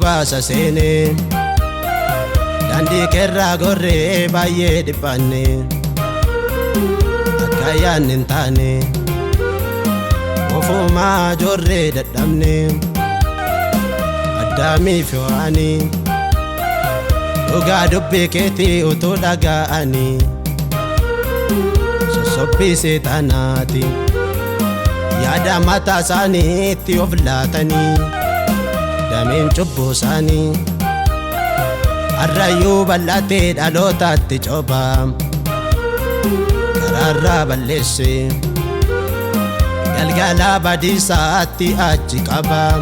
baasa seene dandii kerraa gorree baay'ee dhiphanne akka yaanni hin taane ofumaa jorree dadhabne addaamiif yo'anii dhugaa dubbii keetii utuu dhaga'anii sossobbii seexanaati yaada mataa isaaniitti of laatanii dameen cubbuu isaanii harrayyuu bal'atee dhalootaatti cobaa karaarraa balleesse galgala badiisaatti achi qabaa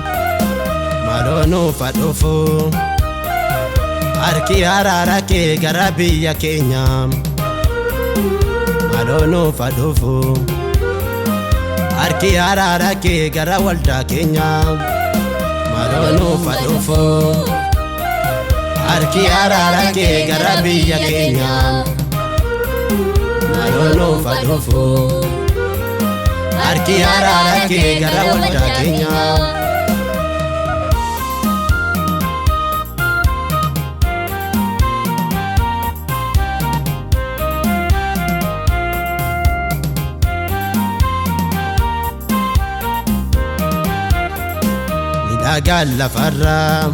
maaloo nuufa dhufu harki araara kee gara biyya keenya maaloo nuufa dhufu harki araara kee gara waldaa keenya maaloo nuufa dhufu harki araara kee gara biyya keenya maaloo nuufa dhufu harki araara kee gara waldaa keenya dhagaan lafarraa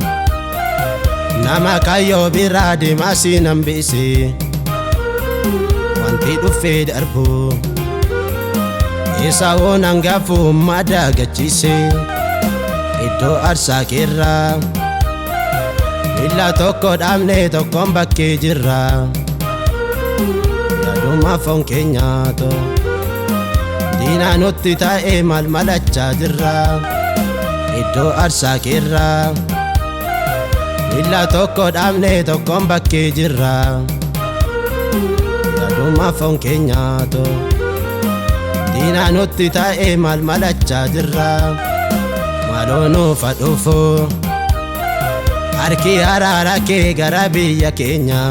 nama kayyoo biraa deemasii nan biise wanti dhufee darbu isa woon hangafu madaagachiise iddoo aarsaa keerraa miila tokko dhaabne tokkoon bakkee jirra yaaduma foon keenyaatu diinaa nutti taa'ee maal malachaa jirra iddoo aarsaa keerraa miila tokko dhaabne tokkoon bakkee jirra yaaduma foon keenyaatu diinaa nutti taa'ee maal malachaa jirra maaloo nuufa dhufu harki araara kee gara biyya keenya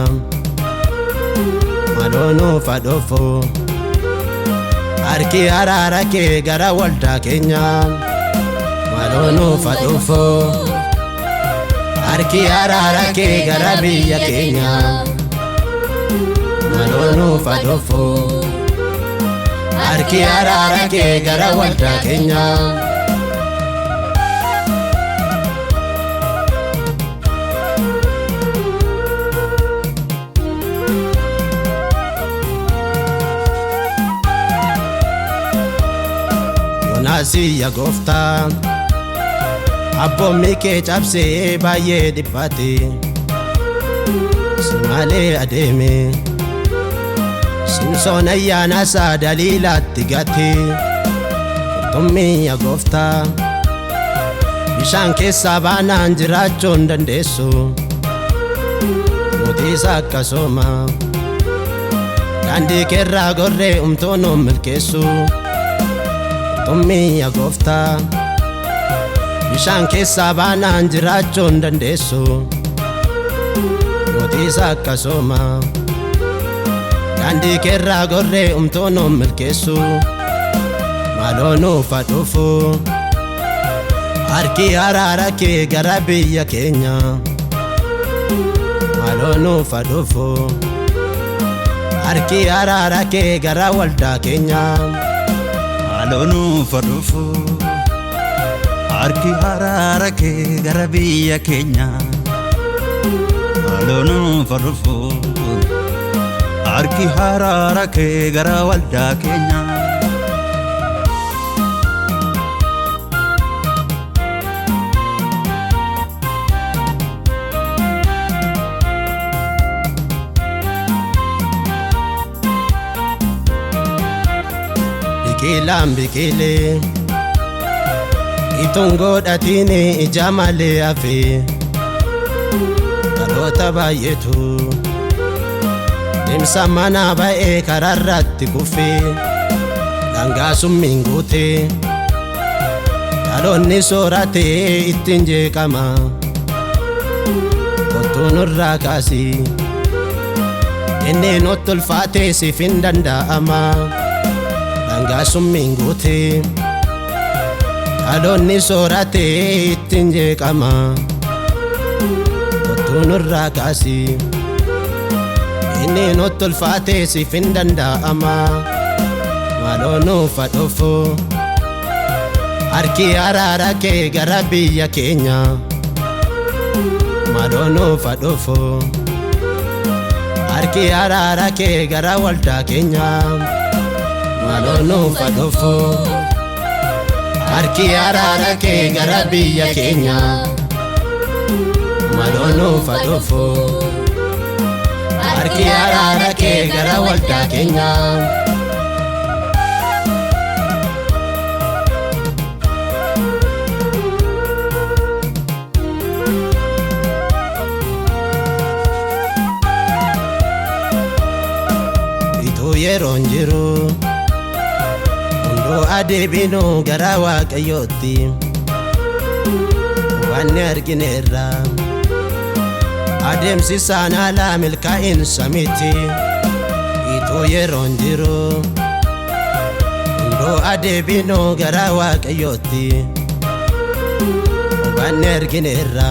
maaloo nuufa dhufu harki araara kee gara waldaa keenya maaloo nuufa dhufu harki araara kee gara biyya keenya maaloo nuufa dhufu harki araara kee gara waldaa keenya Yoonaasii yaa gooftaa abboommi kee cabsee baay'ee dhiphate si malee adeeme Simsoon ayyaana isaa Daliilaatti gate qurxummii yaa gooftaa bishaan keessaa baanaan jiraachuu hin dandeessu mootiisa akkasuma daandii keerraa gorree umtuun nu milkeessu qurxummii yaa gooftaa bishaan keessaa baanaan jiraachuu hin dandeessu mootiisa akkasuma daandii keerraa gorree umtuun nu milkeessu maaloo nuufa dhufu harki araara kee gara biyya keenya maaloo nuufa dhufu harki araara kee gara waldaa keenya maaloo nuufa dhufu harki araara kee gara biyya keenya maaloo nuufa dhufu harki araara kee gara waldaa keenya biqilaan biqilee ituun godhatini ija malee hafe dhaloota baay'eetu deemsa mana ba'ee karaarratti kufee dhangaa summiin guutee dhaloonni sooratee ittiin jeeqama kottuu nurraa kaasii inni nutti ulfaatee siif hin danda'ama dhangaa summiin guutee dhaloonni sooratee ittiin jeeqama nurraa kaasi inni nutti ulfaatee siif hin danda'ama maaloo nuuf dhufu harki araara kee gara biyya keenya maaloo nuuf dhufu harki araara kee gara waldaa keenya maaloo nuuf dhufu harki araara kee gara biyya keenya maaloo nuuf dhufu harki araara kee gara waldaa keenya yeroon jiru hunduu adeebinu gara Waaqayyootti waan argineerra adeemsi isaan haala milkaa'insa miti ituu yeroon jiru hunduu adeebinu gara Waaqayyootti waan argineerra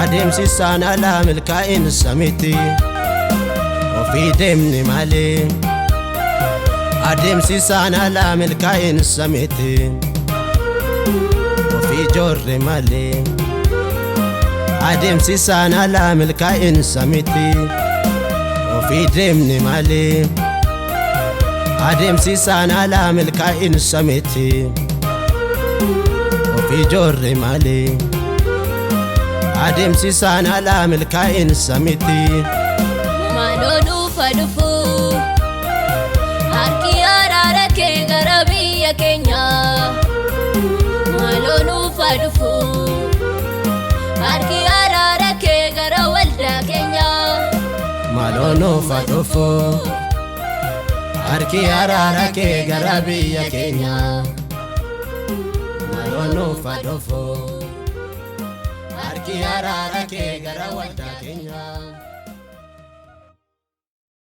adeemsi isaan haala milkaa'insa miti ofii deemne malee adeemsi isaan haala milkaa'insa miti ofii joorre malee adeemsi isaan haala milkaa'insa miti ofii deemne malee adeemsi isaan haala milkaa'insa miti ofii joorre malee adeemsi isaan haala milkaa'insa miti maaloo nuuf dhufu harki araara kee gara biyya keenya maaloo nuuf dhufu harki araara kee gara waldaa keenya maaloo nuuf dhufu harki araara kee gara biyya keenya maaloo nuuf dhufu harki araara kee gara waldaa keenya